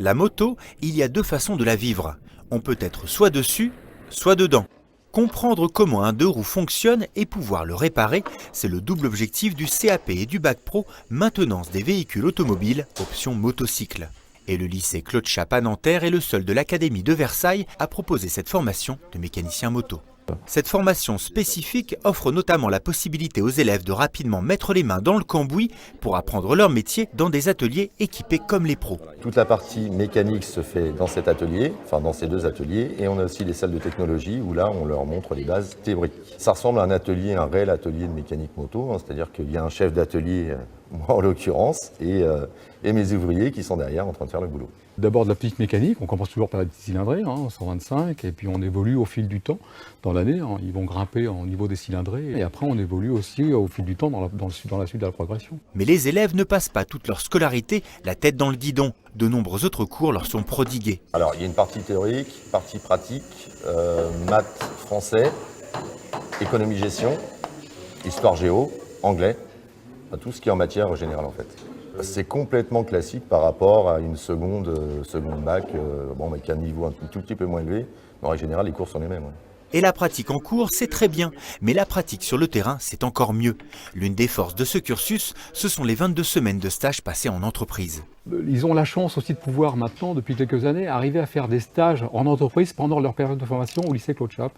La moto, il y a deux façons de la vivre. On peut être soit dessus, soit dedans. Comprendre comment un deux roues fonctionne et pouvoir le réparer, c'est le double objectif du CAP et du Bac Pro Maintenance des véhicules automobiles, option motocycle. Et le lycée Claude Chappe à Nanterre est le seul de l'Académie de Versailles à proposer cette formation de mécanicien moto. Cette formation spécifique offre notamment la possibilité aux élèves de rapidement mettre les mains dans le cambouis pour apprendre leur métier dans des ateliers équipés comme les pros. Toute la partie mécanique se fait dans cet atelier, enfin dans ces deux ateliers, et on a aussi les salles de technologie où là on leur montre les bases théoriques. Ça ressemble à un atelier, un réel atelier de mécanique moto, c'est-à-dire qu'il y a un chef d'atelier, moi en l'occurrence, et mes ouvriers qui sont derrière en train de faire le boulot. D'abord de la petite mécanique, on commence toujours par la petite cylindrée, 125, et puis on évolue au fil du temps dans l'année. Ils vont grimper au niveau des cylindrées, et après on évolue aussi au fil du temps dans la suite de la progression. Mais les élèves ne passent pas toute leur scolarité la tête dans le guidon. De nombreux autres cours leur sont prodigués. Alors il y a une partie théorique, partie pratique, maths, français, économie-gestion, histoire-géo, anglais, tout ce qui est en matière générale en fait. C'est complètement classique par rapport à une seconde bac, avec un niveau un tout petit peu moins élevé, mais en général les cours sont les mêmes. Ouais. Et la pratique en cours, c'est très bien, mais la pratique sur le terrain, c'est encore mieux. L'une des forces de ce cursus, ce sont les 22 semaines de stage passées en entreprise. Ils ont la chance aussi de pouvoir maintenant, depuis quelques années, arriver à faire des stages en entreprise pendant leur période de formation au lycée Claude Chappe.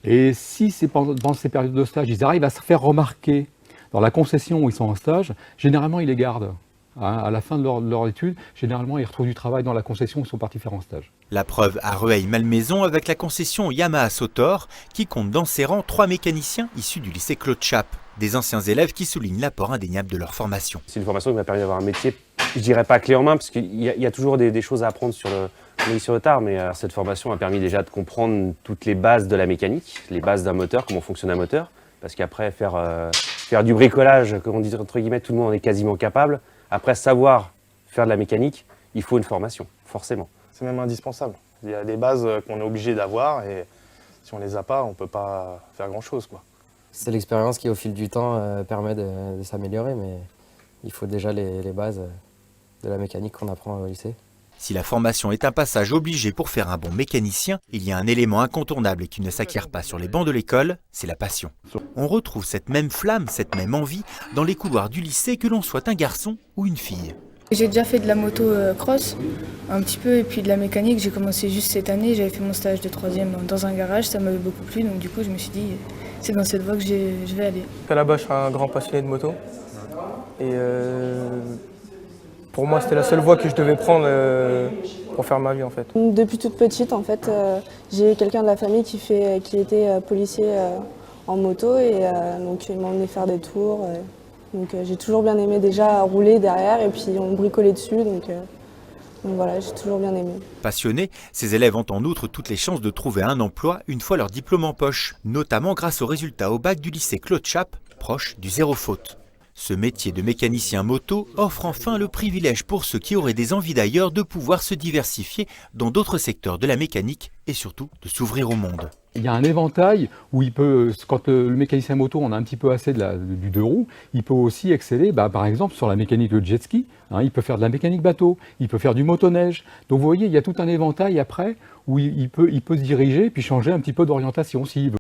Et si c'est pendant ces périodes de stage, ils arrivent à se faire remarquer dans la concession où ils sont en stage, généralement ils les gardent. À la fin de leur étude, généralement, ils retrouvent du travail dans la concession où ils sont partis faire en stage. La preuve à Rueil-Malmaison avec la concession Yamaha Sautor qui compte dans ses rangs 3 mécaniciens issus du lycée Claude Chappe. Des anciens élèves qui soulignent l'apport indéniable de leur formation. C'est une formation qui m'a permis d'avoir un métier, je dirais pas clé en main, parce qu'il y a toujours des choses à apprendre sur le tard, mais cette formation m'a permis déjà de comprendre toutes les bases de la mécanique, les bases d'un moteur, comment fonctionne un moteur, parce qu'après faire du bricolage, comme on dit entre guillemets, tout le monde en est quasiment capable. Après, savoir faire de la mécanique, il faut une formation, forcément. C'est même indispensable. Il y a des bases qu'on est obligé d'avoir et si on les a pas, on ne peut pas faire grand-chose, quoi. C'est l'expérience qui, au fil du temps, permet de s'améliorer, mais il faut déjà les bases de la mécanique qu'on apprend au lycée. Si la formation est un passage obligé pour faire un bon mécanicien, il y a un élément incontournable et qui ne s'acquiert pas sur les bancs de l'école, c'est la passion. On retrouve cette même flamme, cette même envie dans les couloirs du lycée que l'on soit un garçon ou une fille. J'ai déjà fait de la moto cross un petit peu et puis de la mécanique. J'ai commencé juste cette année, j'avais fait mon stage de 3e dans un garage, ça m'avait beaucoup plu donc du coup je me suis dit c'est dans cette voie que je vais aller. À la base je suis un grand passionné de moto et pour moi c'était la seule voie que je devais prendre pour faire ma vie en fait. Depuis toute petite en fait, j'ai quelqu'un de la famille qui était policier en moto et donc il m'a emmené faire des tours. Donc j'ai toujours bien aimé déjà rouler derrière et puis on bricolait dessus, donc voilà, j'ai toujours bien aimé. Passionnés, ces élèves ont en outre toutes les chances de trouver un emploi une fois leur diplôme en poche, notamment grâce aux résultats au bac du lycée Claude Chappe, proche du zéro faute. Ce métier de mécanicien moto offre enfin le privilège pour ceux qui auraient des envies d'ailleurs de pouvoir se diversifier dans d'autres secteurs de la mécanique et surtout de s'ouvrir au monde. Il y a un éventail où il peut, quand le mécanicien moto on a un petit peu assez du deux roues, il peut aussi exceller par exemple sur la mécanique de jet ski, il peut faire de la mécanique bateau, il peut faire du motoneige. Donc vous voyez, il y a tout un éventail après où il peut se diriger puis changer un petit peu d'orientation s'il veut.